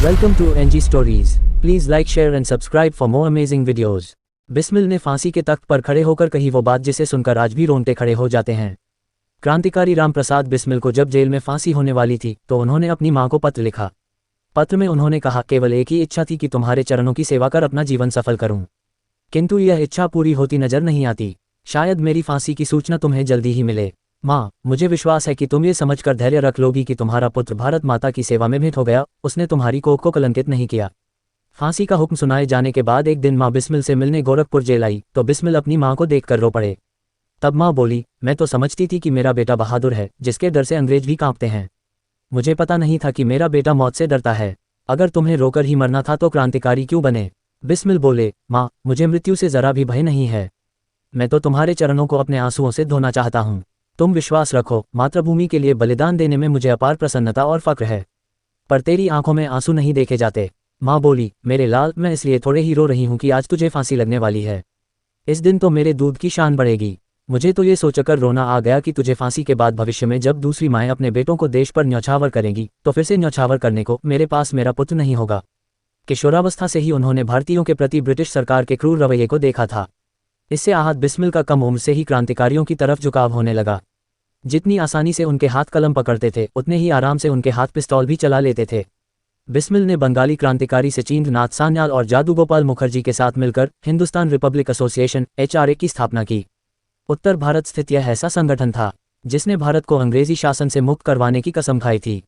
Welcome to NG Stories. Please like, share and subscribe for more amazing videos. Bismil ने फांसी के तख्त पर खड़े होकर कही वो बात जिसे सुनकर आज भी रोंगटे खड़े हो जाते हैं। क्रांतिकारी रामप्रसाद बिस्मिल को जब जेल में फांसी होने वाली थी तो उन्होंने अपनी मां को पत्र लिखा। पत्र में उन्होंने कहा, केवल एक ही इच्छा थी कि तुम्हारे चरणों की सेवा कर अपना जीवन सफल करूं, किंतु यह इच्छा पूरी होती नजर नहीं आती। शायद मेरी फांसी की सूचना तुम्हें जल्दी ही मिले। माँ, मुझे विश्वास है कि तुम ये समझकर धैर्य रख लोगी कि तुम्हारा पुत्र भारत माता की सेवा में भेंट हो गया, उसने तुम्हारी कोख को कलंकित नहीं किया। फांसी का हुक्म सुनाए जाने के बाद एक दिन माँ बिस्मिल से मिलने गोरखपुर जेल आई तो बिस्मिल अपनी माँ को देखकर रो पड़े। तब माँ बोली, मैं तो समझती थी कि मेरा बेटा बहादुर है, जिसके डर से अंग्रेज भी कांपते हैं। मुझे पता नहीं था कि मेरा बेटा मौत से डरता है। अगर तुम्हें रोकर ही मरना था तो क्रांतिकारी क्यों बने? बिस्मिल बोले, माँ, मुझे मृत्यु से जरा भी भय नहीं है। मैं तो तुम्हारे चरणों को अपने आंसुओं से धोना चाहता हूँ। तुम विश्वास रखो, मातृभूमि के लिए बलिदान देने में मुझे अपार प्रसन्नता और फक्र है, पर तेरी आंखों में आंसू नहीं देखे जाते। माँ बोली, मेरे लाल, मैं इसलिए थोड़े ही रो रही हूँ कि आज तुझे फांसी लगने वाली है। इस दिन तो मेरे दूध की शान बढ़ेगी। मुझे तो ये सोचकर रोना आ गया कि तुझे फांसी के बाद भविष्य में जब दूसरी माएँ अपने बेटों को देश पर न्यौछावर करेंगी तो फिर से न्यौछावर करने को मेरे पास मेरा पुत्र नहीं होगा। किशोरावस्था से ही उन्होंने भारतीयों के प्रति ब्रिटिश सरकार के क्रूर रवैये को देखा था। इससे आहत बिस्मिल का कम उम्र से ही क्रांतिकारियों की तरफ झुकाव होने लगा। जितनी आसानी से उनके हाथ कलम पकड़ते थे उतने ही आराम से उनके हाथ पिस्तौल भी चला लेते थे। बिस्मिल ने बंगाली क्रांतिकारी सचिंद्र नाथ सान्याल और जादूगोपाल मुखर्जी के साथ मिलकर हिंदुस्तान रिपब्लिक एसोसिएशन (HRA) की स्थापना की। उत्तर भारत स्थित यह ऐसा संगठन था जिसने भारत को अंग्रेजी शासन से मुक्त करवाने की कसम खाई थी।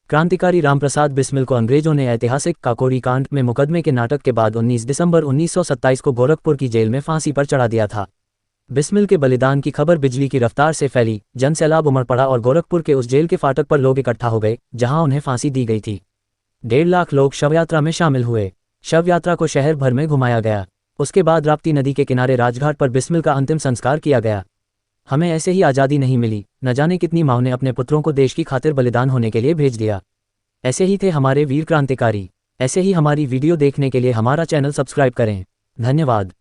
क्रांतिकारी रामप्रसाद बिस्मिल को अंग्रेजों ने ऐतिहासिक काकोरी कांड में मुकदमे के नाटक के बाद 19 दिसंबर 1927 को गोरखपुर की जेल में फांसी पर चढ़ा दिया था। बिस्मिल के बलिदान की खबर बिजली की रफ्तार से फैली, जनसैलाब उमड़ पड़ा और गोरखपुर के उस जेल के फाटक पर लोग इकट्ठा हो गए जहां उन्हें फांसी दी गई थी। 1.5 लाख लोग शवयात्रा में शामिल हुए। शवयात्रा को शहर भर में घुमाया गया। उसके बाद राप्ती नदी के किनारे राजघाट पर बिस्मिल का अंतिम संस्कार किया गया। हमें ऐसे ही आज़ादी नहीं मिली, न जाने कितनी माँओं ने अपने पुत्रों को देश की खातिर बलिदान होने के लिए भेज दिया। ऐसे ही थे हमारे वीर क्रांतिकारी। ऐसे ही हमारी वीडियो देखने के लिए हमारा चैनल सब्सक्राइब करें। धन्यवाद।